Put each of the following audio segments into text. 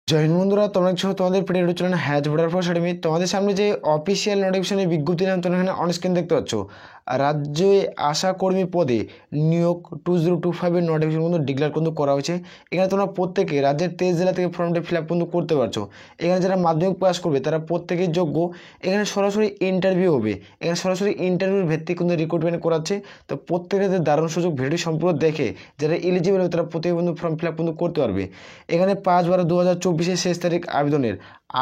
জয় হিন্দ বন্ধুরা, তোমরা কিছু তোমাদের প্রিয় YouTube channel has voter for academy. তোমাদের সামনে যে অফিসিয়াল নোটিফিকেশনের বিজ্ঞপ্তি নাম তোমরা এখানে অন স্ক্রিন দেখতে পাচ্ছ। রাজ্যে আশাকর্মী পদে নিয়োগ 2025 নোটিফিকেশন কিন্তু ডিক্লেয়ার কিন্তু করা হয়েছে। এখানে তোমরা প্রত্যেকে রাজ্যের 23 জেলা থেকে ফর্মটি ফিল আপ কিন্তু করতে পারছো। এখানে যারা মাধ্যমিক পাস করবে তারা প্রত্যেকেই যোগ্য। এখানে সরাসরি ইন্টারভিউ হবে। এখানে সরাসরি ইন্টারভিউর ভিত্তিক কিন্তু রিক্রুটমেন্ট করাচ্ছে। তো প্রত্যেকের দারুণ সুযোগ, ভিডিও সম্পূর্ণ দেখে যারা এলিজিবল হবে তারা প্রত্যেকে কিন্তু ফর্ম ফিল আপ কিন্তু করতে পারবে। এখানে 5/12/2024 শেষ তারিখ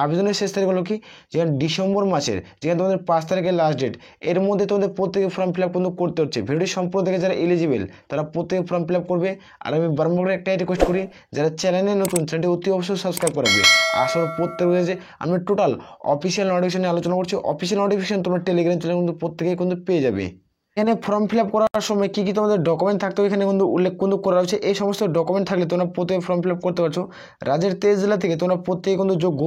আবেদনের শেষ তারিখ হলো কি, যেখানে ডিসেম্বর মাসের, যেখানে তোমাদের 5 তারিখের লাস্ট ডেট। এর মধ্যে তোমাদের প্রত্যেকে ফর্ম ফিল আপ কিন্তু করতে হচ্ছে। ভিডিও সম্পূর্ণ দেখে যারা এলিজিবল তারা প্রত্যেকে ফর্ম ফিল আপ করবে। আর আমি বারবার করে একটাই রিকোয়েস্ট করি, যারা চ্যানেলে নতুন চ্যানেলটি অতি অবশ্যই সাবস্ক্রাইব করবে। আসলে প্রত্যেক যে আমি টোটাল অফিসিয়াল নোটিফিকেশন নিয়ে আলোচনা করছি। অফিসিয়াল নোটিফিকেশন তোমরা টেলিগ্রাম চ্যানেলে কিন্তু প্রত্যেকেই কিন্তু পেয়ে যাবে। এখানে ফর্ম ফিল আপ করার সময় কী কী তোমাদের ডকুমেন্ট থাকতে হবে এখানে কিন্তু উল্লেখ কিন্তু করা হয়েছে। এই সমস্ত ডকুমেন্ট থাকলে তোমরা প্রত্যেকে ফর্ম ফিল আপ করতে পারছো। রাজ্যের 23 জেলা থেকে তোমরা প্রত্যেকে কিন্তু যোগ্য।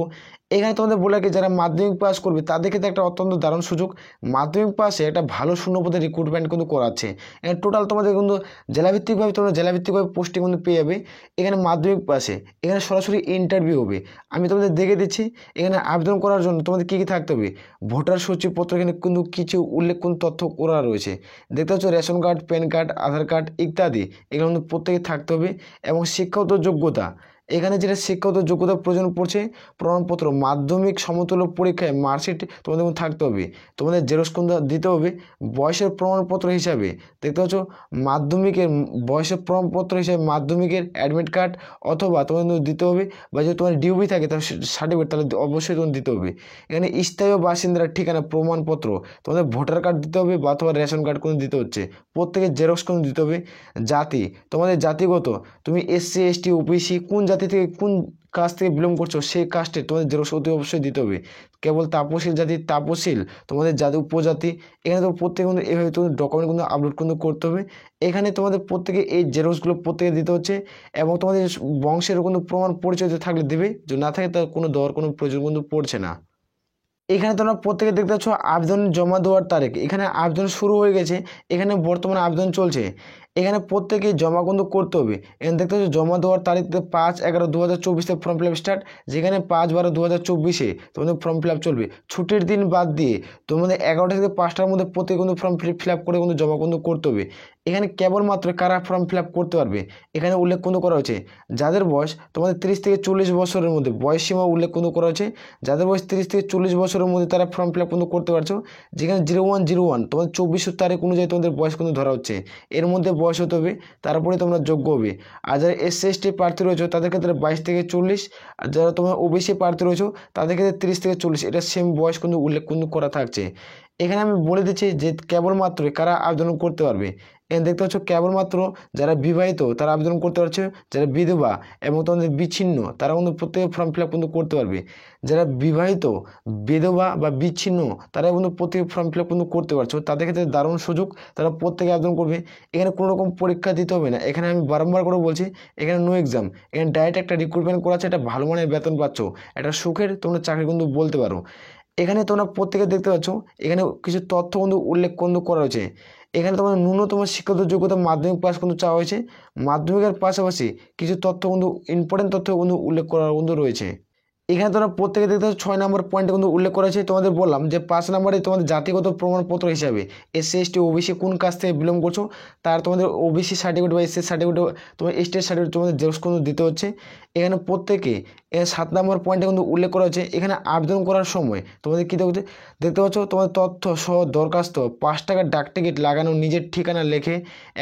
এখানে তোমাদের বলে রাখি, যারা মাধ্যমিক পাস করবে তাদের ক্ষেত্রে একটা অত্যন্ত দারুণ সুযোগ। মাধ্যমিক পাসে একটা ভালো শূন্যপদে রিক্রুটমেন্ট কিন্তু করাচ্ছে। এখানে টোটাল তোমাদের কিন্তু জেলাভিত্তিকভাবে পোস্টিং কিন্তু পেয়ে যাবে। এখানে মাধ্যমিক পাসে এখানে সরাসরি ইন্টারভিউ হবে। আমি তোমাদের দেখে দিচ্ছি। এখানে আবেদন করার জন্য তোমাদের কী কী থাকতে হবে। ভোটার সূচিপত্র, এখানে কিন্তু কিছু উল্লেখ কিন্তু তথ্য করা রয়েছে। দেখতে পাচ্ছ রেশন কার্ড, প্যান কার্ড, আধার কার্ড ইত্যাদি এগুলো কিন্তু প্রত্যেকে থাকতে হবে। এবং শিক্ষাগত যোগ্যতা, এখানে যেটা শিক্ষাগত যোগ্যতা প্রয়োজন পড়ছে, প্রমাণপত্র মাধ্যমিক সমতুল্য পরীক্ষায় মার্কশিট তোমাদের থাকতে হবে। তোমাদের জেরক্স কিন্তু দিতে হবে। বয়সের প্রমাণপত্র হিসাবে দেখতে পাচ্ছ মাধ্যমিকের বয়সের প্রমাণপত্র হিসাবে মাধ্যমিকের অ্যাডমিট কার্ড অথবা তোমাদের দিতে হবে, বা যদি তোমার ডিউবি থাকে তাহলে সার্টিফিকেট তাহলে অবশ্যই তোমাদের দিতে হবে। এখানে স্থায়ী বাসিন্দার ঠিকানা প্রমাণপত্র, তোমাদের ভোটার কার্ড দিতে হবে বা অথবা রেশন কার্ড কোনো দিতে হচ্ছে। প্রত্যেকের জেরক্স কোনো দিতে হবে। জাতি, তোমাদের জাতিগত, তুমি এসসি এসটি ওবিসি কোন জাতি থেকে কোন কাস্ট থেকে বিলং করছো সেই কাস্টে তোমাদের জেরক্স অতি অবশ্যই দিতে হবে। কেবল তাপসীল জাতি তাপসীল, তোমাদের জাতি উপজাতি, এখানে তো প্রত্যেকে কিন্তু এভাবে তোমাদের ডকুমেন্ট কিন্তু আপলোড কিন্তু করতে হবে। এখানে তোমাদের প্রত্যেকে এই জেরক্সগুলো প্রত্যেকে দিতে হচ্ছে। এবং তোমাদের বংশের কোনো প্রমাণ পরিচয় থাকলে দেবে, যদি না থাকে তার কোনো দেওয়ার কোনো প্রয়োজন কিন্তু পড়ছে না। এখানে তোমরা প্রত্যেকে দেখতে পাচ্ছ আবেদন জমা দেওয়ার তারিখ, এখানে আবেদন শুরু হয়ে গেছে। এখানে বর্তমানে আবেদন চলছে। এখানে প্রত্যেকে জমা কিন্তু করতে হবে। এখানে দেখতে পাচ্ছ জমা দেওয়ার তারিখ 5/11/2024 থেকে ফর্ম ফিল আপ স্টার্ট, যেখানে 5/12/2024 তোমাদের ফর্ম ফিল আপ চলবে। ছুটির দিন বাদ দিয়ে তোমাদের 11টা থেকে 5টার মধ্যে প্রত্যেকে কিন্তু ফর্ম ফিল আপ করে কিন্তু জমা কিন্তু করতে হবে। এখানে কেবলমাত্র কারা ফর্ম ফিল আপ করতে পারবে এখানে উল্লেখ কিন্তু করা হয়েছে, যাদের বয়স তোমাদের 30 থেকে 40 বছরের মধ্যে বয়স সীমা উল্লেখ কিন্তু করা হয়েছে। যাদের বয়স 30 থেকে 40 বছরের মধ্যে তারা ফর্ম ফিল আপ কিন্তু করতে পারছো। যেখানে 0101 তোমাদের 24 তারিখ অনুযায়ী তোমাদের বয়স কিন্তু ধরা হচ্ছে। এর মধ্যে বয়স হতে হবে, তারপরে তোমরা যোগ্য হবে। আর যারা এসসি এসটি প্রার্থী রয়েছে তাদের ক্ষেত্রে 22 থেকে 40, আর যারা তোমরা ওবিসি প্রার্থী রয়েছে তাদের ক্ষেত্রে 30 থেকে 40, এটা সেম বয়স কিন্তু উল্লেখ কিন্তু করা থাকছে। এখানে আমি বলে দিচ্ছি যে কেবলমাত্র কারা আবেদন করতে পারবে। এখানে দেখতে পাচ্ছ কেবলমাত্র যারা বিবাহিত তারা আবেদন করতে পারছে, যারা বিধবা এবং তোমাদের বিচ্ছিন্ন তারা কিন্তু প্রত্যেকে ফর্ম ফিল আপ কিন্তু করতে পারবে। যারা বিবাহিত, বিধবা বা বিচ্ছিন্ন তারা কিন্তু প্রত্যেকে ফর্ম ফিল আপ কিন্তু করতে পারছো। তাদের ক্ষেত্রে দারুণ সুযোগ, তারা প্রত্যেকে আবেদন করবে। এখানে কোনো রকম পরীক্ষা দিতে হবে না। এখানে আমি বারবার করে বলছি, এখানে নো এক্সাম, এখানে ডাইরেক্ট একটা রিক্রুটমেন্ট করা আছে, একটা ভালো মানের বেতন পাচ্ছ, একটা সুখের তোমরা চাকরি কিন্তু বলতে পারো। এখানে তোমরা প্রত্যেকে দেখতে পাচ্ছ এখানে কিছু তথ্য কিন্তু উল্লেখ কিন্তু করা হয়েছে। এখানে তোমার ন্যূনতম শিক্ষাগত যোগ্যতা মাধ্যমিক পাস কিন্তু চাওয়া হয়েছে। মাধ্যমিকের পাশাপাশি কিছু তথ্য কিন্তু ইম্পর্টেন্ট তথ্য কিন্তু উল্লেখ করা কিন্তু রয়েছে। এখানে তোমরা প্রত্যেকে দেখতে পাচ্ছ 6 নম্বর পয়েন্টে কিন্তু উল্লেখ করা হয়েছে। তোমাদের বললাম যে 5 নম্বরে তোমাদের জাতিগত প্রমাণপত্র হিসাবে এসসি এসটি ওবিসি কোন কাজ থেকে বিলং করছো তার তোমাদের ওবিসি সার্টিফিকেট বা এসসি সার্টিফিকেট, তোমার এসটির সার্টিফিকেট তোমাদের জেরক্স কিন্তু দিতে হচ্ছে। এখানে প্রত্যেকে 7 নম্বর পয়েন্টে কিন্তু উল্লেখ করা হয়েছে, এখানে আবেদন করার সময় তোমাদের কী দেখতে পাচ্ছ তোমাদের তথ্য সহ দরখাস্ত 5 টাকার ডাক টিকিট লাগানো নিজের ঠিকানা লেখে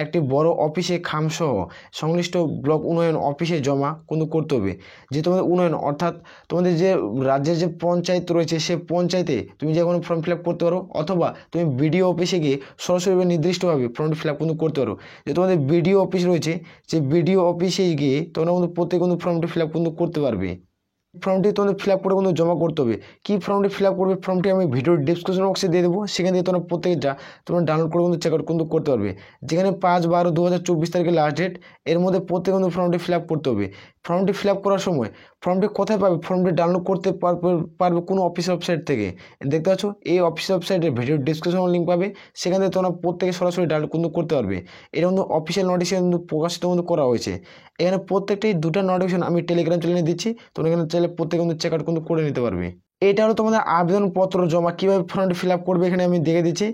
একটি বড় অফিসে খামসহ সংশ্লিষ্ট ব্লক উন্নয়ন অফিসে জমা কিন্তু করতে হবে। যে তোমাদের উন্নয়ন অর্থাৎ তোমাদের যে রাজ্যের যে পঞ্চায়েত রয়েছে সে পঞ্চায়েতে তুমি যে কোনো ফর্ম ফিল আপ করতে পারো, অথবা তুমি বিডিও অফিসে গিয়ে সরাসরিভাবে নির্দিষ্টভাবে ফর্ম ফিল আপ কিন্তু করতে পারো। যে তোমাদের বিডিও অফিস রয়েছে সেই বিডিও অফিসে গিয়ে তোমরা কিন্তু প্রত্যেক কিন্তু ফর্মটি ফিল আপ কিন্তু করতে পারবে। ফর্মটি তোমাদের ফিল আপ করে কিন্তু জমা করতে হবে। কী ফর্মটি ফিল আপ করবে ফর্মটি আমি ভিডিওর ডিসক্রিপশন বক্সে দিয়ে দেবো, সেখান থেকে তোমরা প্রত্যেকে তোমরা ডাউনলোড করে কিন্তু চেক আউট কিন্তু করতে পারবে। যেখানে 5/12/2024 তারিখে লাস্ট ডেট, এর মধ্যে প্রত্যেক কিন্তু ফর্মটি ফিল আপ করতে হবে। ফর্মটি ফিল আপ করার সময় ফর্মটি কোথায় পাবে, ফর্মটি ডাউনলোড করতে পারবে কোনো অফিসিয়াল ওয়েবসাইট থেকে। দেখতে পাচ্ছ এই অফিসিয়াল ওয়েবসাইটের ভিডিও ডিসক্রিপশন লিঙ্ক পাবে, সেখান থেকে তোমরা প্রত্যেকে সরাসরি ডাউনলোড কিন্তু করতে পারবে। এটা কিন্তু অফিসিয়াল নোটিফিকেশন কিন্তু প্রকাশিত কিন্তু করা হয়েছে। এখানে প্রত্যেকটাই দুটো নোটিফিকেশন আমি টেলিগ্রাম চ্যানেলে দিচ্ছি, তোমরা এখানে চাইলে প্রত্যেকে কিন্তু চেক আউট কিন্তু করে নিতে পারবে। এটা হলো তোমাদের আবেদনপত্র জমা কীভাবে ফর্মটি ফিল আপ করবে, এখানে আমি দেখে দিচ্ছি।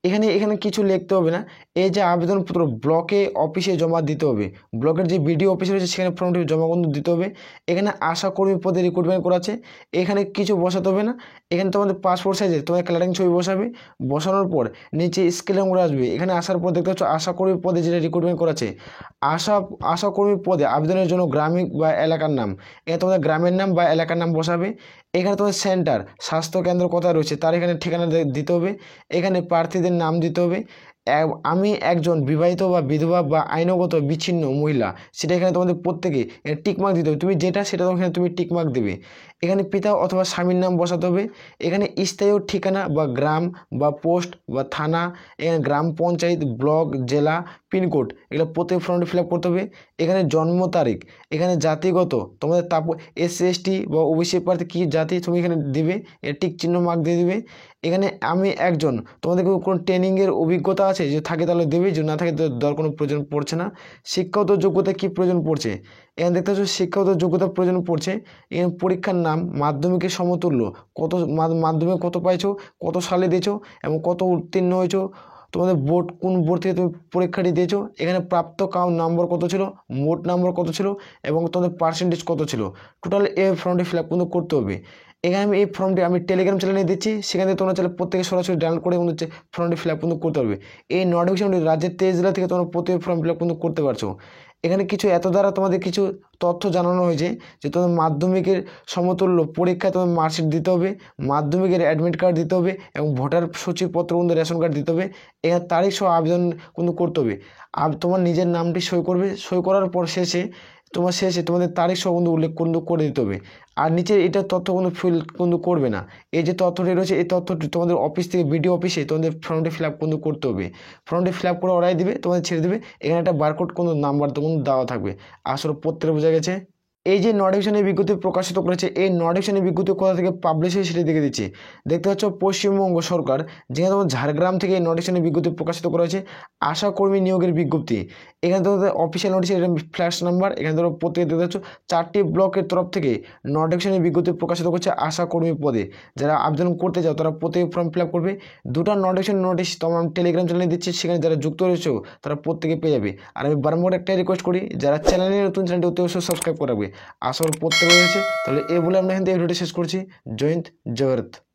এখানে কিছু লিখতে হবে না, এই যে আবেদনপত্র ব্লকে অফিসে জমা দিতে হবে, ব্লকের যে বিডিও অফিস রয়েছে সেখানে ফর্মটি জমা কিন্তু দিতে হবে। এখানে আশাকর্মী পদে রিক্রুটমেন্ট করা আছে, এখানে কিছু বসাতে হবে না। এখানে তোমাদের পাসপোর্ট সাইজে তোমাদের কালারিং ছবি বসাবে, বসানোর পর নিচে স্কেল করে আসবে। এখানে আসার পর দেখতে পাচ্ছ আশাকর্মী পদে যেটা রিক্রুটমেন্ট করা আছে, আশাকর্মী পদে আবেদনের জন্য গ্রামীণ বা এলাকার নাম, এখানে তোমাদের গ্রামের নাম বা এলাকার নাম বসাবে। এখানে তোমাদের সেন্টার স্বাস্থ্যকেন্দ্র কোথায় রয়েছে তার এখানে ঠিকানা দিতে হবে। এখানে প্রার্থীদের নাম দিতে হবে। আমি একজন বিবাহিত বা বিধবা বা আইনগত বিচ্ছিন্ন মহিলা, সেটা এখানে তোমাদের প্রত্যেকে টিকমার্ক দিতে হবে। তুমি যেটা সেটা এখানে তুমি টিকমার্ক দেবে। এখানে পিতা অথবা স্বামীর নাম বসাতে হবে। এখানে স্থায়ী ঠিকানা বা গ্রাম বা পোস্ট বা থানা, এখানে গ্রাম পঞ্চায়েত, ব্লক, জেলা, পিনকোড, এগুলো প্রত্যেক ফর্মটি ফিল আপ করতে হবে। এখানে জন্ম তারিখ, এখানে জাতিগত তোমাদের এসসি এসটি বা ওবিসি প্রার্থী কী জাতি তুমি এখানে দিবে, টিক চিহ্ন মার্ক দিয়ে দিবে। এখানে আমি একজন, তোমাদের কোনো ট্রেনিংয়ের অভিজ্ঞতা আছে যে থাকে তাহলে দেবে, যদি না থাকে দেওয়ার কোনো প্রয়োজন পড়ছে না। শিক্ষাগত যোগ্যতা কী প্রয়োজন পড়ছে, এখানে দেখতে পাচ্ছ শিক্ষাগত যোগ্যতা প্রয়োজন পড়ছে। এখানে পরীক্ষার নাম, মাধ্যমিকের সমতুল্য, কত মাধ্যমিক কত পাইছো, কত সালে দিয়েছো এবং কত উত্তীর্ণ হয়েছো, তোমাদের বোর্ড কোন বোর্ড থেকে তুমি পরীক্ষাটি দিয়েছো, এখানে প্রাপ্ত নম্বর কত ছিল, মোট নম্বর কত ছিল এবং তোমাদের পার্সেন্টেজ কত ছিল। টোটাল এই ফর্মটি ফিল আপ কিন্তু করতে হবে। এখানে আমি এই ফর্মটি আমি টেলিগ্রাম চ্যানেলে দিচ্ছি, সেখান থেকে তোমরা চাইলে প্রত্যেকে সরাসরি ডাউনলোড করে কিন্তু ফর্মটি ফিল আপ কিন্তু করতে পারবে। এই নোটিফিকেশনটি রাজ্যের 23 জেলা থেকে তোমরা প্রত্যেক ফর্ম ফিল আপ কিন্তু করতে পারছো। এখানে কিছু এত দ্বারা তোমাদের কিছু তথ্য জানানো হয়েছে যে তোমাদের মাধ্যমিকের সমতুল্য পরীক্ষায় তোমাদের মার্কশিট দিতে হবে, মাধ্যমিকের অ্যাডমিট কার্ড দিতে হবে এবং ভোটার সূচিপত্র কিন্তু রেশন কার্ড দিতে হবে। এখানে তারিখ সহ আবেদন কিন্তু করতে হবে। আর তোমার নিজের নামটি সই করবে, সই করার পর শেষে তোমাদের তারিখ সহ কিন্তু উল্লেখ কিন্তু করে দিতে হবে। আর নিচের এটা তথ্য কিন্তু ফিল কিন্তু করবে না, এই যে তথ্যটি রয়েছে এই তথ্যটি তোমাদের অফিস থেকে বিডিও অফিসে তোমাদের ফর্মটি ফিল আপ কিন্তু করতে হবে। ফর্মটি ফিল আপ করে ওরাই দিবে, তোমাদের ছেড়ে দেবে। এখানে একটা বারকোড কোনো নাম্বার তো কিন্তু দেওয়া থাকবে। আসলে প্রত্যেকে বোঝা গেছে। এই যে নোটিফিকেশনের বিজ্ঞপ্তি প্রকাশিত করেছে, এই নোটিফিকেশনের বিজ্ঞপ্তি কোথা থেকে পাবলিশ হয়েছে সেটা দেখে দিচ্ছি। দেখতে পাচ্ছ পশ্চিমবঙ্গ সরকার, যেখানে তোমার ঝাড়গ্রাম থেকে এই নোটিফিকেশনের বিজ্ঞপ্তি প্রকাশিত করা হয়েছে, আশাকর্মী নিয়োগের বিজ্ঞপ্তি। এখানে তোমাদের অফিসিয়াল নোটিশ, এটা ফ্ল্যাশ নাম্বার। এখানে ধরো প্রত্যেকে দেখতে পাচ্ছ 4টি ব্লকের তরফ থেকে নোটিফিকেশনের বিজ্ঞপ্তি প্রকাশিত করছে আশাকর্মী পদে। যারা আবেদন করতে চাও তারা প্রত্যেকে ফর্ম ফিল আপ করবে। দুটো নোটিফিকেশন নোটিশ তোমার টেলিগ্রাম চ্যানেলে দিচ্ছি, সেখানে যারা যুক্ত রয়েছে তারা প্রত্যেকে পেয়ে যাবে। আর আমি বারবার একটাই রিকোয়েস্ট করি, যারা চ্যানেলে নতুন, চ্যানেলটি অতি অবশ্যই সাবস্ক্রাইব করে রাখবে। আসল প্রত্যেক রয়েছে। তাহলে এই বলে আমরা এখান থেকে ভিডিওটি শেষ করছি। জয় হিন্দ, জয় ভারত।